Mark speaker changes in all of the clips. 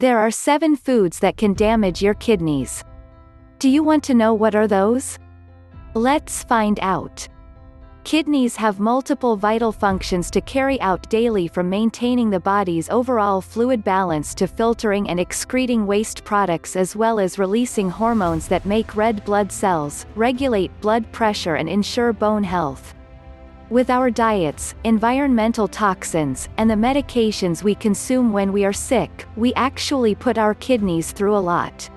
Speaker 1: There are 7 foods that can damage your kidneys. Do you want to know what are those? Let's find out. Kidneys have multiple vital functions to carry out daily, from maintaining the body's overall fluid balance to filtering and excreting waste products, as well as releasing hormones that make red blood cells, regulate blood pressure and ensure bone health. With our diets, environmental toxins, and the medications we consume when we are sick, we actually put our kidneys through a lot.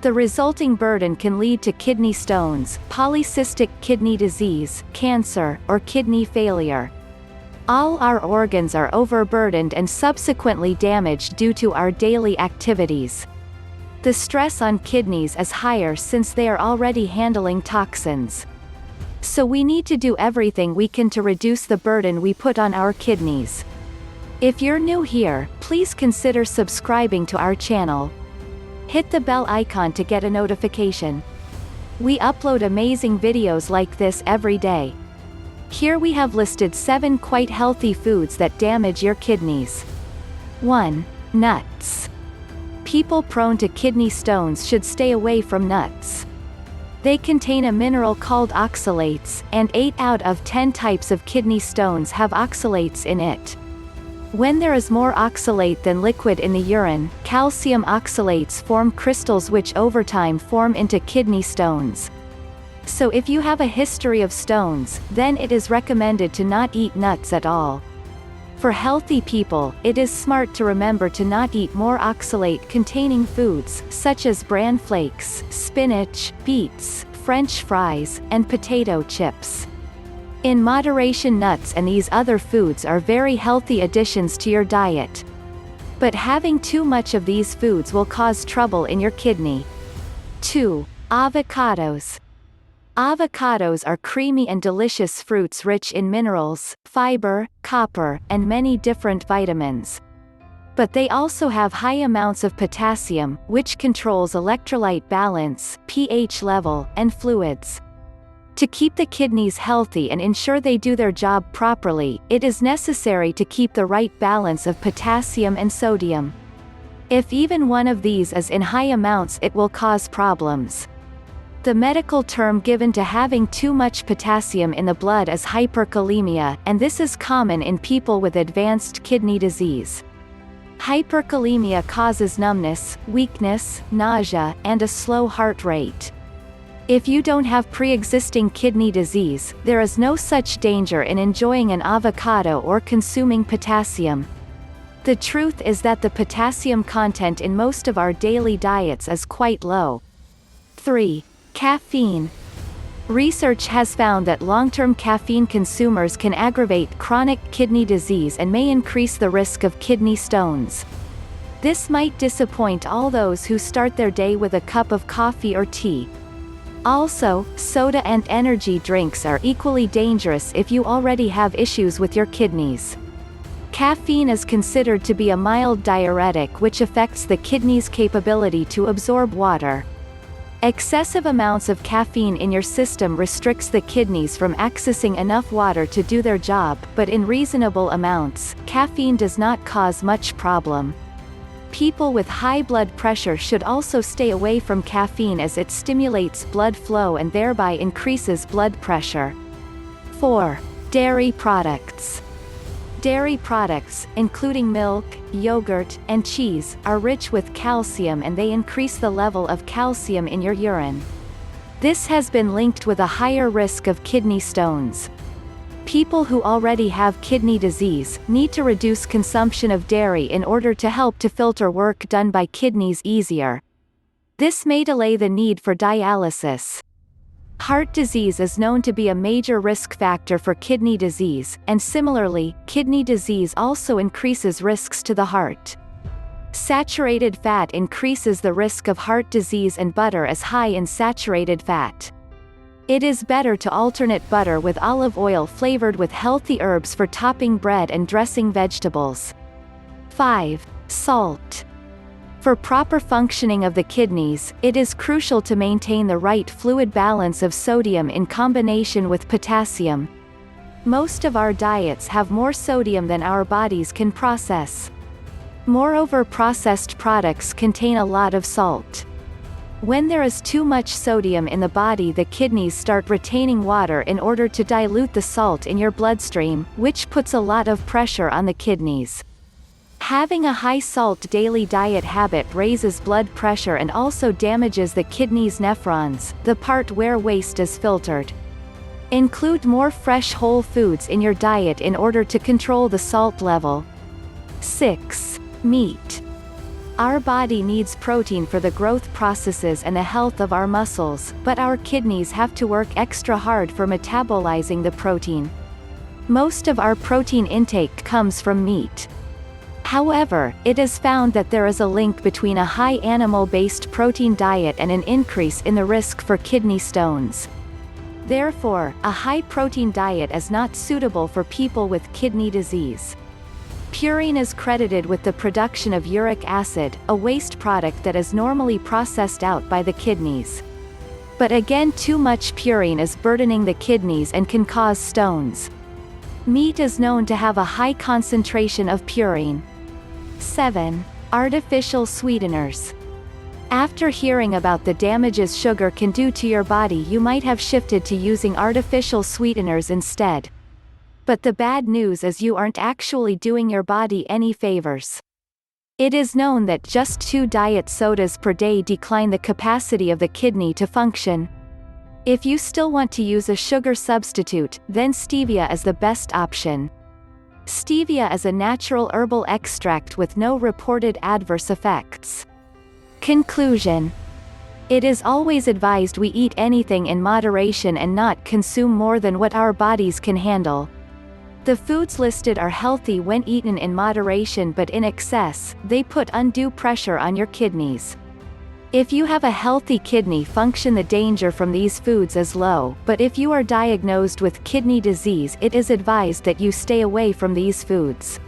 Speaker 1: The resulting burden can lead to kidney stones, polycystic kidney disease, cancer, or kidney failure. All our organs are overburdened and subsequently damaged due to our daily activities. The stress on kidneys is higher since they are already handling toxins. So we need to do everything we can to reduce the burden we put on our kidneys. If you're new here, please consider subscribing to our channel. Hit the bell icon to get a notification. We upload amazing videos like this every day. Here we have listed 7 quite healthy foods that damage your kidneys. 1. Nuts. People prone to kidney stones should stay away from nuts. They contain a mineral called oxalates, and 8 out of 10 types of kidney stones have oxalates in it. When there is more oxalate than liquid in the urine, calcium oxalates form crystals which over time form into kidney stones. So if you have a history of stones, then it is recommended to not eat nuts at all. For healthy people, it is smart to remember to not eat more oxalate-containing foods, such as bran flakes, spinach, beets, French fries, and potato chips. In moderation, nuts and these other foods are very healthy additions to your diet. But having too much of these foods will cause trouble in your kidney. 2. Avocados. Avocados are creamy and delicious fruits rich in minerals, fiber, copper, and many different vitamins. But they also have high amounts of potassium, which controls electrolyte balance, pH level, and fluids. To keep the kidneys healthy and ensure they do their job properly, it is necessary to keep the right balance of potassium and sodium. If even one of these is in high amounts, it will cause problems. The medical term given to having too much potassium in the blood is hyperkalemia, and this is common in people with advanced kidney disease. Hyperkalemia causes numbness, weakness, nausea, and a slow heart rate. If you don't have pre-existing kidney disease, there is no such danger in enjoying an avocado or consuming potassium. The truth is that the potassium content in most of our daily diets is quite low. 3. Caffeine. Research has found that long-term caffeine consumers can aggravate chronic kidney disease and may increase the risk of kidney stones. This might disappoint all those who start their day with a cup of coffee or tea. Also, soda and energy drinks are equally dangerous if you already have issues with your kidneys. Caffeine is considered to be a mild diuretic which affects the kidney's capability to absorb water. Excessive amounts of caffeine in your system restricts the kidneys from accessing enough water to do their job, but in reasonable amounts, caffeine does not cause much problem. People with high blood pressure should also stay away from caffeine as it stimulates blood flow and thereby increases blood pressure. 4. Dairy products. Dairy products, including milk, yogurt, and cheese, are rich with calcium and they increase the level of calcium in your urine. This has been linked with a higher risk of kidney stones. People who already have kidney disease need to reduce consumption of dairy in order to help to filter work done by kidneys easier. This may delay the need for dialysis. Heart disease is known to be a major risk factor for kidney disease, and similarly, kidney disease also increases risks to the heart. Saturated fat increases the risk of heart disease and butter is high in saturated fat. It is better to alternate butter with olive oil flavored with healthy herbs for topping bread and dressing vegetables. 5. Salt. For proper functioning of the kidneys, it is crucial to maintain the right fluid balance of sodium in combination with potassium. Most of our diets have more sodium than our bodies can process. Moreover, processed products contain a lot of salt. When there is too much sodium in the body, the kidneys start retaining water in order to dilute the salt in your bloodstream, which puts a lot of pressure on the kidneys. Having a high salt daily diet habit raises blood pressure and also damages the kidneys' nephrons, the part where waste is filtered. Include more fresh whole foods in your diet in order to control the salt level. 6. Meat. Our body needs protein for the growth processes and the health of our muscles, but our kidneys have to work extra hard for metabolizing the protein. Most of our protein intake comes from meat. However, it is found that there is a link between a high animal-based protein diet and an increase in the risk for kidney stones. Therefore, a high-protein diet is not suitable for people with kidney disease. Purine is credited with the production of uric acid, a waste product that is normally processed out by the kidneys. But again, too much purine is burdening the kidneys and can cause stones. Meat is known to have a high concentration of purine. 7. Artificial sweeteners. After hearing about the damages sugar can do to your body, you might have shifted to using artificial sweeteners instead. But the bad news is you aren't actually doing your body any favors. It is known that just 2 diet sodas per day decline the capacity of the kidney to function. If you still want to use a sugar substitute, then stevia is the best option. Stevia is a natural herbal extract with no reported adverse effects. Conclusion. It is always advised we eat anything in moderation and not consume more than what our bodies can handle. The foods listed are healthy when eaten in moderation, but in excess, they put undue pressure on your kidneys. If you have a healthy kidney function, the danger from these foods is low, but if you are diagnosed with kidney disease, it is advised that you stay away from these foods.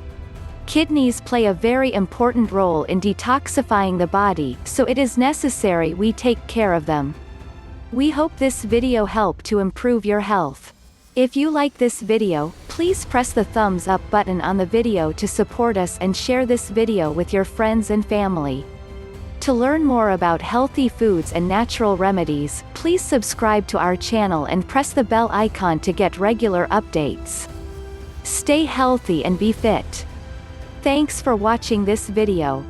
Speaker 1: Kidneys play a very important role in detoxifying the body, so it is necessary we take care of them. We hope this video helped to improve your health. If you like this video, please press the thumbs up button on the video to support us and share this video with your friends and family. To learn more about healthy foods and natural remedies, please subscribe to our channel and press the bell icon to get regular updates. Stay healthy and be fit. Thanks for watching this video.